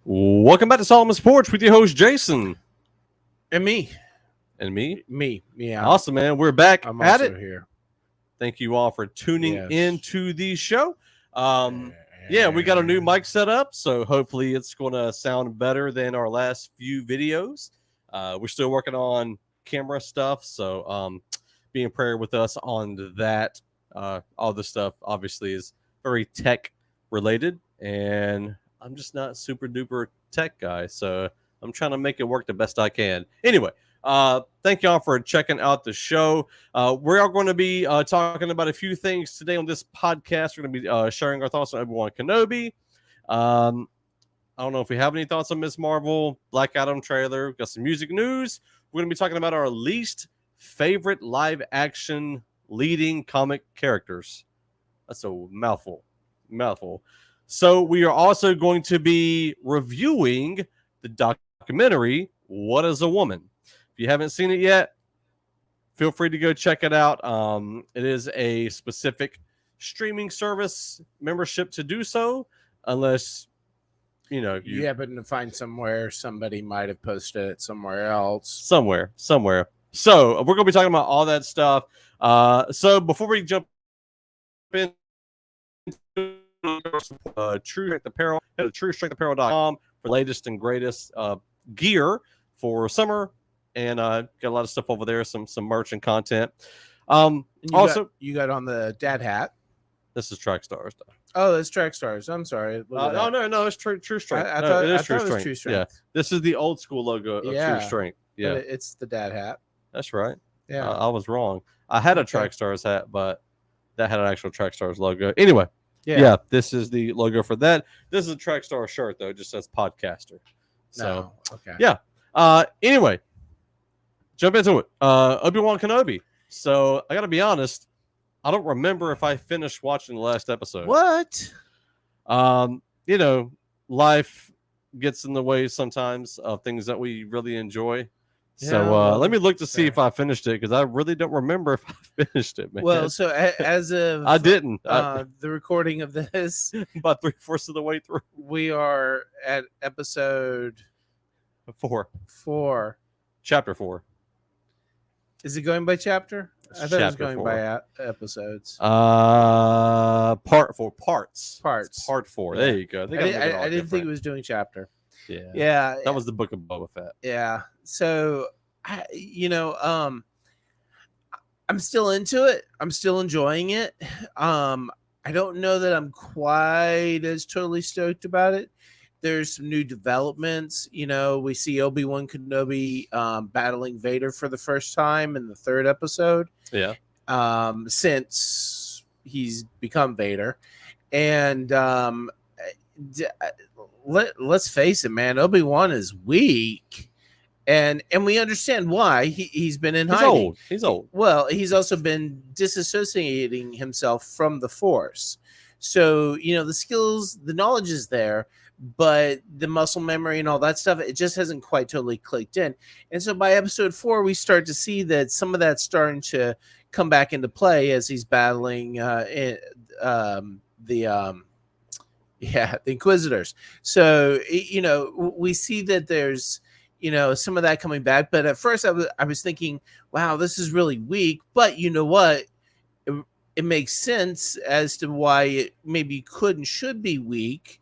Welcome back to Solomon's Porch with your host, Jason. And me. And me? Me. Yeah. Awesome, man. We're back I'm at also it. here. Thank you all for tuning Yes. into the show. Yeah, we got a new mic set up, so hopefully it's going to sound better than our last few videos. We're still working on camera stuff, so be in prayer with us on that. All this stuff obviously is very tech related, and I'm just not super duper tech guy, so I'm trying to make it work the best I can. Anyway, thank y'all for checking out the show. We are going to be talking about a few things today on this podcast. We're going to be sharing our thoughts on Obi-Wan Kenobi. I don't know if we have any thoughts on Ms. Marvel, Black Adam trailer. We've got some music news. We're going to be talking about our least favorite live action leading comic characters. That's a mouthful. So we are also going to be reviewing the documentary, What is a Woman? If you haven't seen it yet, feel free to go check it out. It is a specific streaming service membership to do so, unless you happen to find somewhere somebody might have posted it somewhere else. Somewhere. So we're going to be talking about all that stuff. So before we jump in, True Strength Apparel, head to TrueStrengthApparel.com for the latest and greatest gear for summer, and got a lot of stuff over there, some merch and content. You got on the dad hat. This is Track Stars. Oh, that's Track Stars. I'm sorry. No, it's True Strength. I thought it is True Strength. Yeah, this is the old school logo of True Strength. Yeah, it's the dad hat. That's right. Yeah, I was wrong. I had a Track Stars hat, but that had an actual Track Stars logo. Anyway, yeah, this is the logo for that. This is a Track Star shirt though. It just says podcaster. So yeah. Anyway, jump into it. Obi-Wan Kenobi. So I got to be honest, I don't remember if I finished watching the last episode. What? Life gets in the way sometimes of things that we really enjoy. Yeah, so let me look to see if I finished it, because I really don't remember if I finished it, man. Well, so as of I didn't. The recording of this, about 3/4 of the way through. We are at episode 4. Chapter 4. Is it going by chapter? I thought it was going 4. by episodes. Part 4. Parts. Part 4. Yeah. There you go. I didn't think it was doing chapter. Yeah. That was the Book of Boba Fett. Yeah. So, I'm still into it. I'm still enjoying it. I don't know that I'm quite as totally stoked about it. There's some new developments. We see Obi-Wan Kenobi battling Vader for the first time in the 3rd episode. Yeah. Since he's become Vader. And let's face it, man, Obi-Wan is weak. And we understand why. He's been in hiding. He's old. Well, he's also been disassociating himself from the Force. So, the skills, the knowledge is there, but the muscle memory and all that stuff, it just hasn't quite totally clicked in. And so by episode 4, we start to see that some of that's starting to come back into play as he's battling the Inquisitors. So, we see that there's, some of that coming back. But at first I was thinking, wow, this is really weak. But you know what? It makes sense as to why it maybe could and should be weak.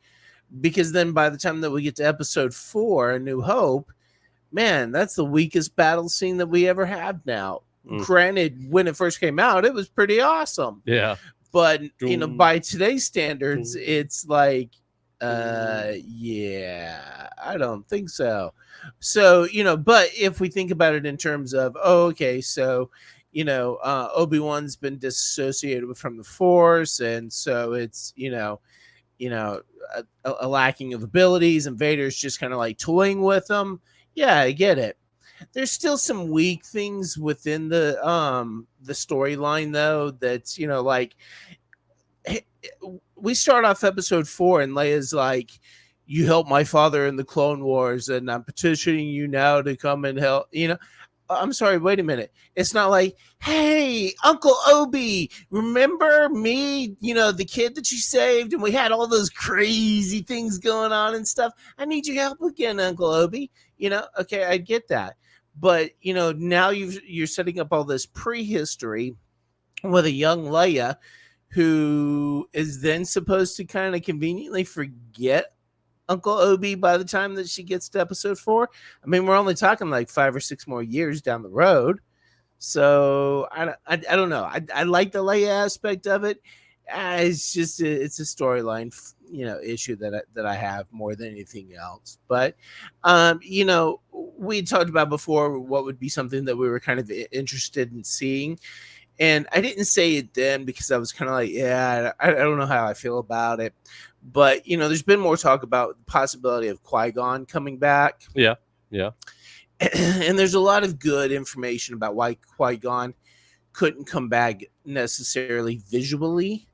Because then by the time that we get to episode 4, A New Hope, man, that's the weakest battle scene that we ever have now. Granted, when it first came out, it was pretty awesome. Yeah. But, by today's standards, it's like, yeah, I don't think so. So, but if we think about it in terms of, so, Obi-Wan's been disassociated from the Force, and so it's, a lacking of abilities, and Vader's just kind of like toying with them. Yeah, I get it. There's still some weak things within the storyline, though, that's, we start off episode 4 and Leia's like, you helped my father in the Clone Wars and I'm petitioning you now to come and help. I'm sorry, wait a minute. It's not like, hey, Uncle Obi, remember me? You know, the kid that you saved, and we had all those crazy things going on and stuff. I need your help again, Uncle Obi. You know, okay, I get that. But, you know, now you're setting up all this prehistory with a young Leia who is then supposed to kind of conveniently forget Uncle Obi by the time that she gets to episode 4. I mean, we're only talking like 5 or 6 more years down the road. So I don't know. I like the Leia aspect of it. It's just it's a storyline, you know, issue that I have more than anything else. But you know, we talked about before what would be something that we were kind of interested in seeing. And I didn't say it then because I was kind of like, yeah, I don't know how I feel about it. But, you know, there's been more talk about the possibility of Qui-Gon coming back. Yeah. And there's a lot of good information about why Qui-Gon couldn't come back necessarily visually,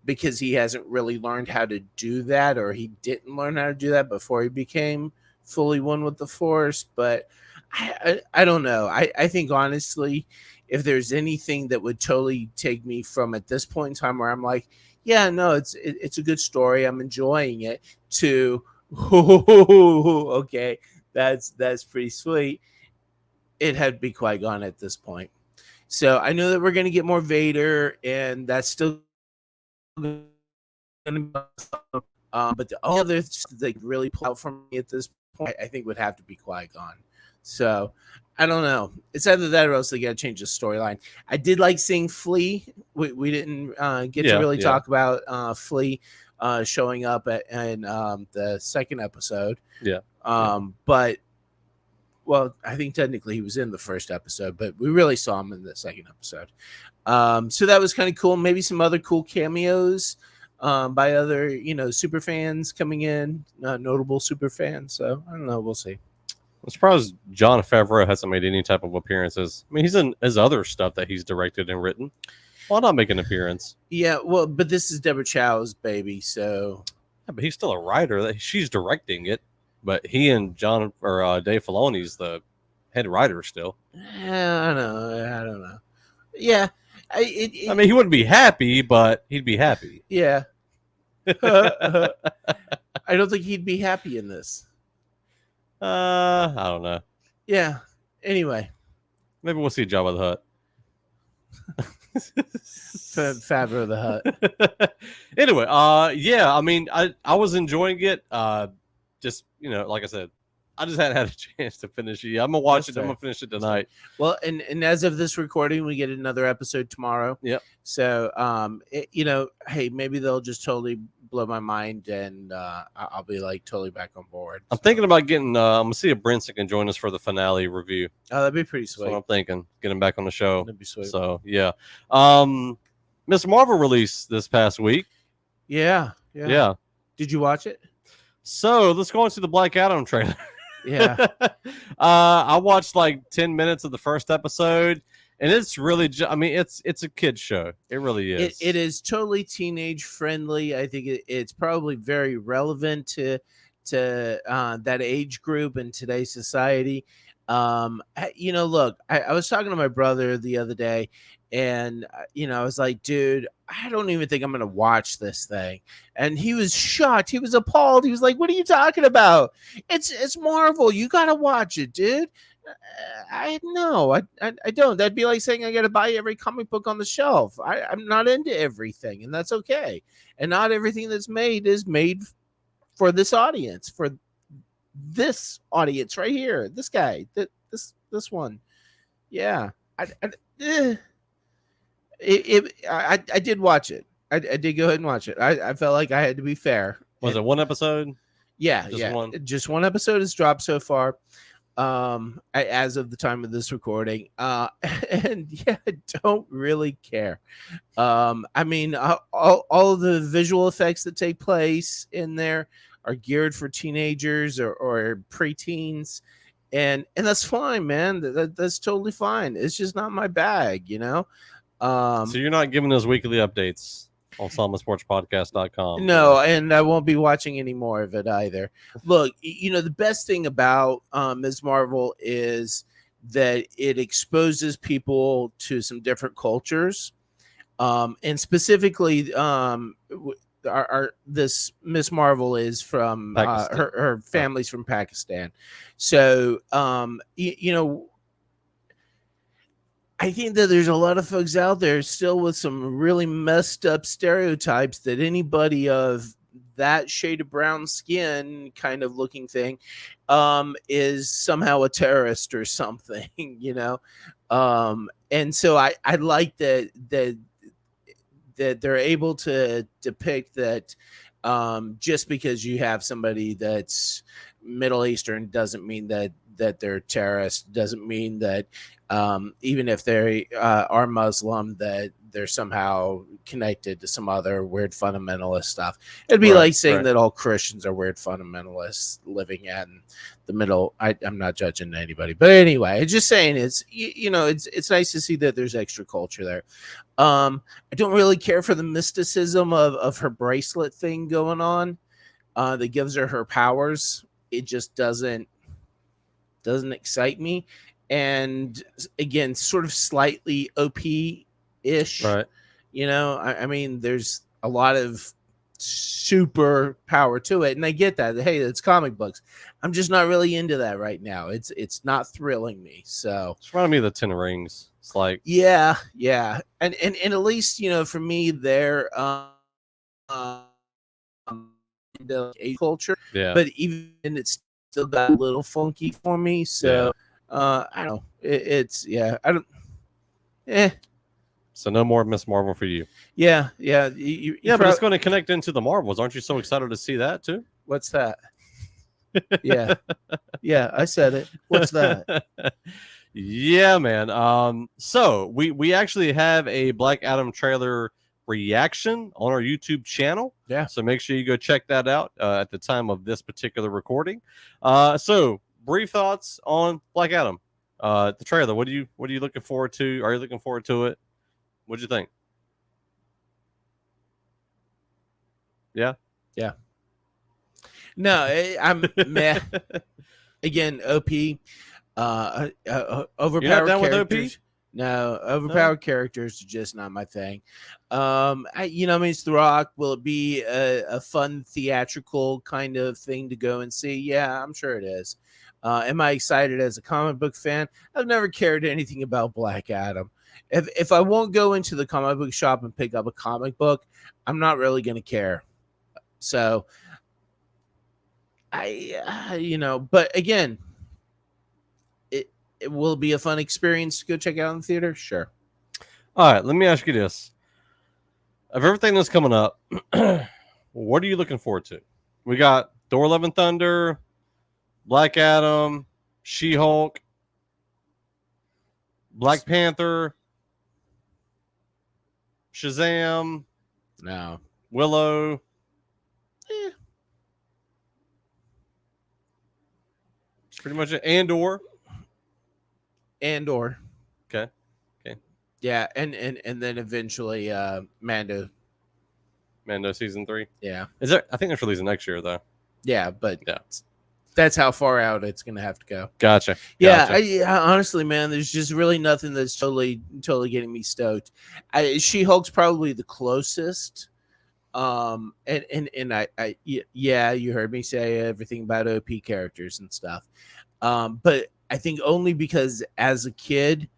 because he hasn't really learned how to do that, or he didn't learn how to do that before he became fully one with the Force. But I don't know. I think, honestly, if there's anything that would totally take me from at this point in time where I'm like, yeah, no, it's a good story, I'm enjoying it, to okay, that's pretty sweet, it had to be Qui-Gon at this point. So I know that we're going to get more Vader, and that's still going to be but the only other that really pull out from me at this point, I think, would have to be Qui-Gon. So I don't know. It's either that or else they got to change the storyline. I did like seeing Flea. We didn't get to really talk about Flea showing up in the second episode. But, well, I think technically he was in the first episode, but we really saw him in the second episode. So that was kind of cool. Maybe some other cool cameos by other, you know, super fans coming in, notable super fans. So I don't know. We'll see. I'm surprised Jon Favreau hasn't made any type of appearances. I mean, he's in his other stuff that he's directed and written. Why not make an appearance? Yeah, well, but this is Deborah Chow's baby, so. Yeah, but he's still a writer. She's directing it, but he and Dave Filoni's the head writer still. I don't know. Yeah, I mean, he wouldn't be happy, but he'd be happy. Yeah. I don't think he'd be happy in this. I don't know. Yeah. Anyway, maybe we'll see Jabba the Hutt. Favreau the Hutt. Anyway, yeah. I mean, I was enjoying it. Just, you know, like I said, I just hadn't had a chance to finish it. I'm gonna watch it. I'm gonna finish it tonight. Well, and as of this recording, we get another episode tomorrow. Yep. So, you know, hey, maybe they'll just totally blow my mind, and I'll be like totally back on board. I'm thinking about getting. I'm gonna see if Brinson can join us for the finale review. Oh, that'd be pretty sweet. That's what I'm thinking. Get him back on the show. That'd be sweet. So yeah. Miss Marvel released this past week. Yeah. Did you watch it? So let's go into the Black Adam trailer. Yeah. I watched like 10 minutes of the first episode, and it's really I mean, it's a kid's show. It really is. It is totally teenage friendly. I think it's probably very relevant to that age group in today's society. You know, look, I was talking to my brother the other day, and you know, I was like, dude, I don't even think I'm gonna watch this thing. And he was shocked. He was appalled. He was like, what are you talking about? It's Marvel. You gotta watch it, dude. I don't. That'd be like saying I gotta buy every comic book on the shelf. I'm not into everything, and that's okay. And not everything that's made is made for this audience, for this audience right here. This guy, this one. Yeah. I did watch it. I did go ahead and watch it. I felt like I had to be fair. Was it one episode? Yeah, just one episode has dropped so far, as of the time of this recording. And yeah, I don't really care. I mean, all of the visual effects that take place in there are geared for teenagers or preteens. And that's fine, man. That's totally fine. It's just not my bag, you know? So you're not giving us weekly updates on SalmaSportsPodcast.com. No, and I won't be watching any more of it either. Look, you know, the best thing about Ms. Marvel is that it exposes people to some different cultures, and specifically, our this Miss Marvel is from Pakistan. her family's from Pakistan, so you know, I think that there's a lot of folks out there still with some really messed up stereotypes that anybody of that shade of brown skin kind of looking thing is somehow a terrorist or something, you know. And so I like that they're able to depict that just because you have somebody that's Middle Eastern doesn't mean that they're terrorists, doesn't mean that even if they are Muslim, that they're somehow connected to some other weird fundamentalist stuff. It'd be like saying that all Christians are weird fundamentalists living in the middle. I'm not judging anybody, but anyway, just saying it's, you know, it's nice to see that there's extra culture there. I don't really care for the mysticism of her bracelet thing going on that gives her powers. It just doesn't excite me. And again, sort of slightly OP-ish, Right. you know. I mean, there's a lot of super power to it, and I get that. Hey, it's comic books. I'm just not really into that right now. It's not thrilling me. So It's reminding me of the Ten Rings. It's like, yeah, and at least, you know, for me, they're into a culture, yeah. but even it's still got a little funky for me. So I don't know. It's I don't. So no more Miss Marvel for you. Yeah. But it's going to connect into the Marvels. Aren't you so excited to see that too? What's that? Yeah, I said it. What's that? Yeah, man. So we actually have a Black Adam trailer reaction on our YouTube channel. Yeah. So make sure you go check that out at the time of this particular recording. So brief thoughts on Black Adam, the trailer. What are you looking forward to? Are you looking forward to it? What'd you think? Yeah. No, I'm meh. Again, OP. Overpowered down with OP? characters. No, overpowered characters are just not my thing. I mean, it's The Rock. Will it be a fun theatrical kind of thing to go and see? Yeah, I'm sure it is. Am I excited as a comic book fan? I've never cared anything about Black Adam. If I won't go into the comic book shop and pick up a comic book, I'm not really going to care. So but again, it will be a fun experience to go check out in the theater. Sure. All right, let me ask you this: of everything that's coming up, what are you looking forward to? We got Thor: Love and Thunder, Black Adam, She-Hulk, Black Panther, Shazam, No. Willow. Pretty much it. Andor. Okay. Yeah, and then eventually Mando season 3. Yeah. Is there? I think that's releasing next year though. Yeah, but yeah, that's how far out it's gonna have to go. Gotcha. Yeah, honestly, man, there's just really nothing that's totally getting me stoked. She-Hulk's probably the closest. And you heard me say everything about OP characters and stuff. But I think only because as a kid,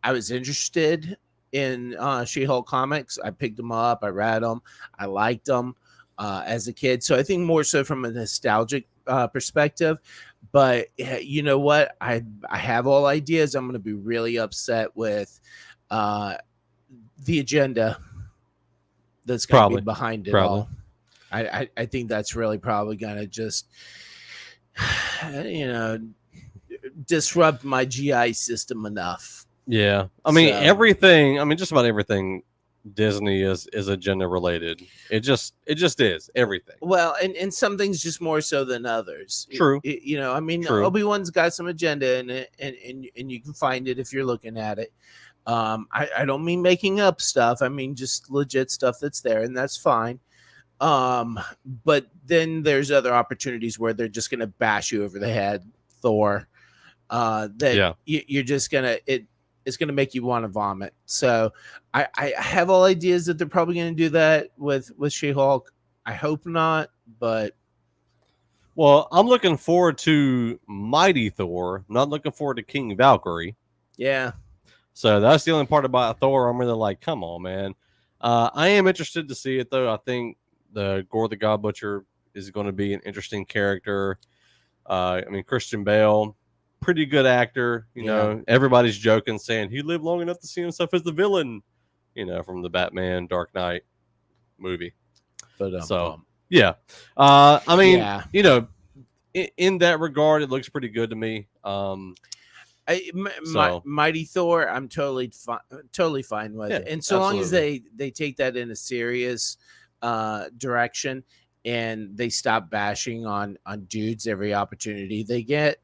I was interested in She-Hulk comics. I picked them up, I read them, I liked them as a kid. So I think more so from a nostalgic perspective. But you know what? I have all ideas. I'm going to be really upset with the agenda that's going to be behind it all. I think that's really probably going to just, disrupt my GI system enough. Yeah. I mean, everything, just about everything Disney is agenda related. It just is everything. Well, and some things just more so than others. True. True. Obi-Wan's got some agenda in it, and you can find it if you're looking at it. I don't mean making up stuff. I mean just legit stuff that's there, and that's fine. But then there's other opportunities where they're just going to bash you over the head. Thor, that you're just gonna it's gonna make you want to vomit. So I have all ideas that they're probably gonna do that with She-Hulk. I hope not, but well, I'm looking forward to Mighty Thor. Not looking forward to King Valkyrie. yeah. So that's the only part about Thor I'm really like, come on, man. I am interested to see it though. I think the Gore the God Butcher is going to be an interesting character. I mean, Christian Bale, pretty good actor. You know, everybody's joking, saying he lived long enough to see himself as the villain. You know, from the Batman Dark Knight movie. So yeah, I mean, you know, in that regard, it looks pretty good to me. Mighty Thor, I'm totally fine with it. And so long as they take that in a serious direction and they stop bashing on dudes every opportunity they get.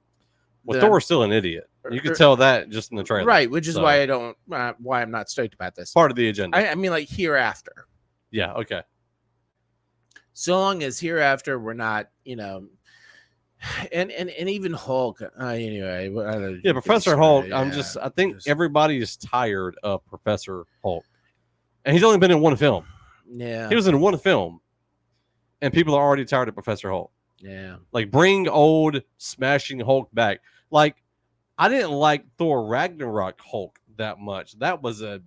Well, Thor's still an idiot. You can tell that just in the trailer, right? Which is why I don't why I'm not stoked about this. Part of the agenda. I mean, like hereafter. Yeah. Okay. So long as hereafter we're not, you know. And even Hulk, anyway. Yeah, Professor Hulk. I think everybody is tired of Professor Hulk, and he's only been in one film. Yeah, he was in one film, and people are already tired of Professor Hulk. Yeah, like bring old smashing Hulk back. Like I didn't like Thor Ragnarok Hulk that much. That was a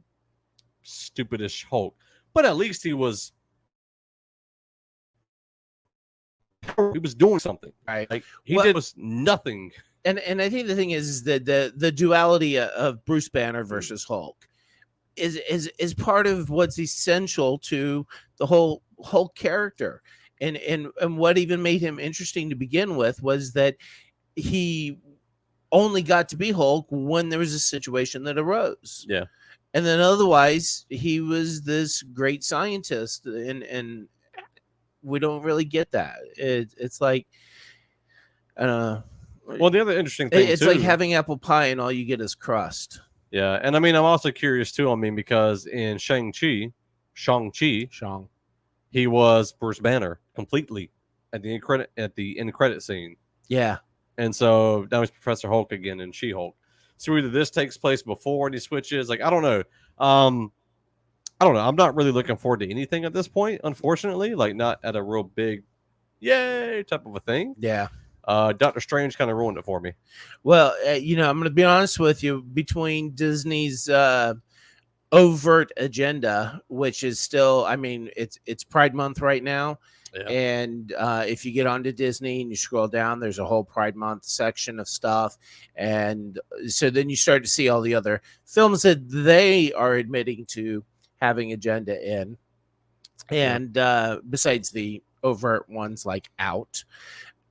stupidish Hulk, but at least he was doing something, right? Like he did was nothing. And I think the thing is that the duality of Bruce Banner versus Hulk is part of what's essential to the whole Hulk character, and what even made him interesting to begin with was that he only got to be Hulk when there was a situation that arose. Yeah, and then otherwise he was this great scientist, and we don't really get that. It's like, well, the other interesting thing, it's like having apple pie and all you get is crust. Yeah, and I mean, I'm also curious too. I mean, because in Shang-Chi, he was Bruce Banner completely at the end credit scene. Yeah, and so now he's Professor Hulk again in She-Hulk. So either this takes place before and he switches. Like I don't know. I don't know. I'm not really looking forward to anything at this point, unfortunately. Like not at a real big, yay type of a thing. Yeah. Doctor Strange kind of ruined it for me. Well, you know, I'm going to be honest with you. Between Disney's overt agenda, which is still, I mean, it's Pride Month right now. Yeah. And if you get onto Disney and you scroll down, there's a whole Pride Month section of stuff. And so then you start to see all the other films that they are admitting to having agenda in, and besides the overt ones like Out,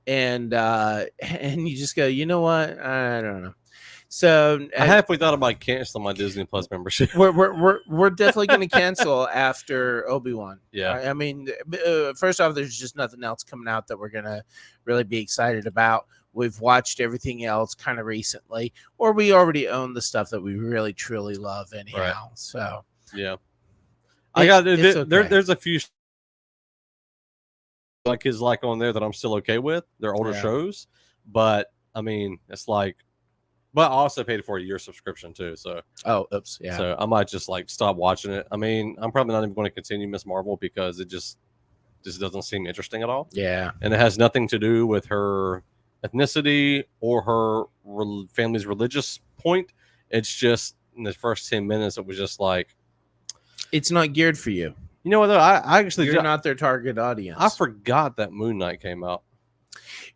and you just go, you know what, I don't know. So I halfway thought about canceling my Disney Plus membership. We're definitely going to cancel after Obi-Wan. Yeah, I mean, first off, there's just nothing else coming out that we're going to really be excited about. We've watched everything else kind of recently, or we already own the stuff that we really truly love anyhow. Right. So yeah. I got okay. There's a few like his like on there that I'm still okay with. They're older shows, but I mean it's like, but I also paid for a year subscription too. So so I might just like stop watching it. I mean I'm probably not even going to continue Miss Marvel because it just doesn't seem interesting at all. Yeah, and it has nothing to do with her ethnicity or her family's religious point. It's just in the first 10 minutes it was just like. It's not geared for you. You know what? Though I actually you're not their target audience. I forgot that Moon Knight came out.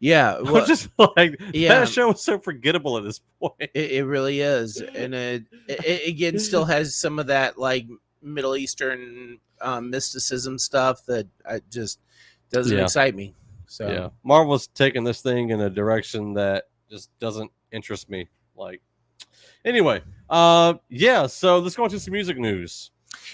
Yeah, well, I'm just like that show is so forgettable at this point. It really is, and it again still has some of that like Middle Eastern mysticism stuff that just doesn't excite me. So yeah, Marvel's taking this thing in a direction that just doesn't interest me. Like anyway, yeah. So let's go into some music news.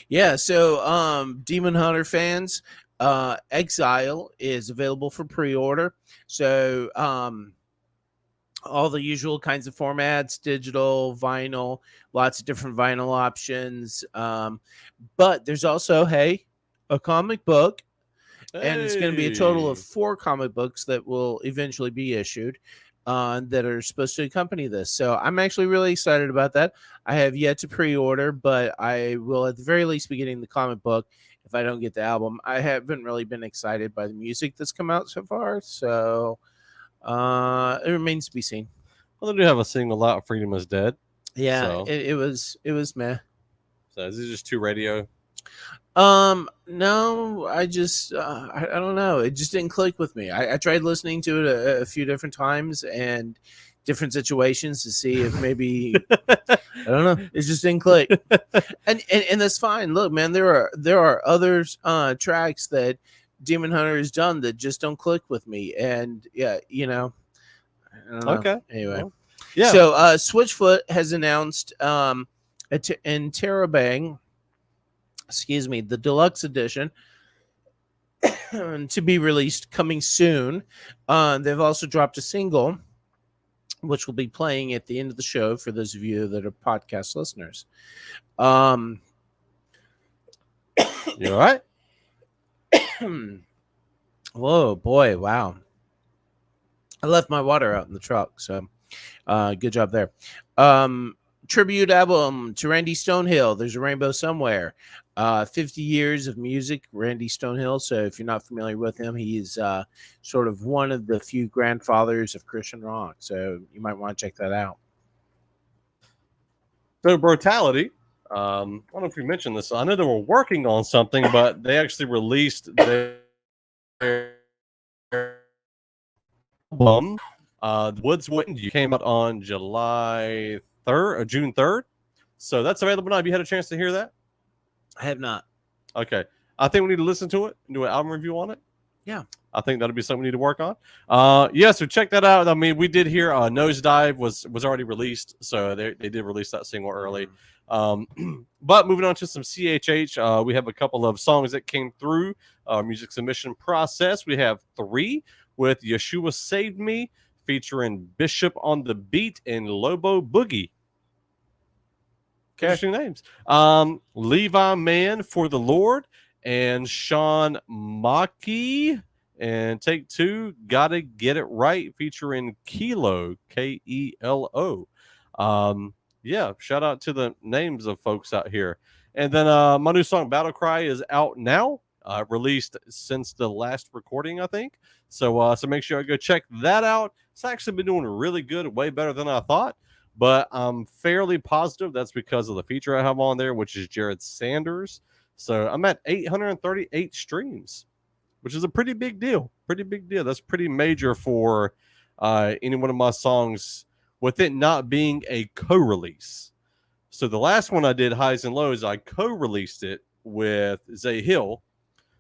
Yeah, so Demon Hunter fans, Exile is available for pre-order. So all the usual kinds of formats, digital, vinyl, lots of different vinyl options. But there's also, a comic book. And it's going to be a total of 4 comic books that will eventually be issued. that are supposed to accompany this. So I'm actually really excited about that. I have yet to pre-order, but I will at the very least be getting the comic book if I don't get the album. I haven't really been excited by the music that's come out so far, so it remains to be seen. Well, they do have a single out, "Freedom Is Dead." Yeah, So, it was meh. so is it just 2 radio? No, I just I don't know. It just didn't click with me. I tried listening to it a few different times and different situations to see if maybe I don't know. It just didn't click, and that's fine. Look, man, there are other tracks that Demon Hunter has done that just don't click with me, and yeah, I don't know. Okay. Anyway, Well, yeah. So Switchfoot has announced in Terabang, excuse me, the deluxe edition to be released coming soon. They've also dropped a single, which will be playing at the end of the show for those of you that are podcast listeners. You all right? Whoa, boy, wow. I left my water out in the truck, so good job there. Tribute album to Randy Stonehill. There's a rainbow somewhere. 50 years of music, Randy Stonehill. So if you're not familiar with him, he is sort of one of the few grandfathers of Christian rock. So you might want to check that out. So, Brutality. I don't know if we mentioned this. I know they were working on something, but they actually released their album. Woods Wind. You came out on July 3rd or June 3rd. So that's available now. Have you had a chance to hear that? I have not. Okay. I think we need to listen to it and do an album review on it. Yeah. I think that'll be something we need to work on. Yeah, so check that out. I mean, we did hear Nosedive was already released, so they did release that single early. But moving on to some CHH, we have a couple of songs that came through our music submission process. We have 3 with Yeshua Saved Me, featuring Bishop on the Beat and Lobo Boogie. Interesting names. Levi Man for the Lord and Sean Maki. And Take 2, Gotta Get It Right, featuring Kelo, Kelo. Yeah, shout out to the names of folks out here. And then my new song, Battle Cry, is out now. Released since the last recording, I think. So make sure I go check that out. It's actually been doing really good, way better than I thought. But I'm fairly positive that's because of the feature I have on there, which is Jared Sanders. So I'm at 838 streams, which is a pretty big deal. Pretty big deal. That's pretty major for any one of my songs with it not being a co-release. So the last one I did, Highs and Lows, I co-released it with Zay Hill.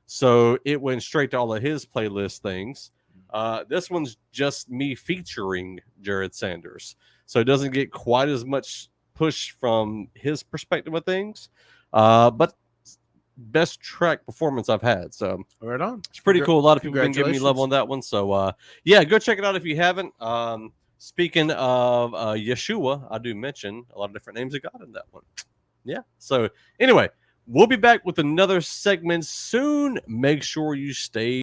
So it went straight to all of his playlist things. This one's just me featuring Jared Sanders. So it doesn't get quite as much push from his perspective of things. But best track performance I've had. So right on. It's pretty cool. A lot of people have been giving me love on that one. So yeah, go check it out if you haven't. Speaking of Yeshua, I do mention a lot of different names of God in that one. Yeah. So anyway, we'll be back with another segment soon. Make sure you stay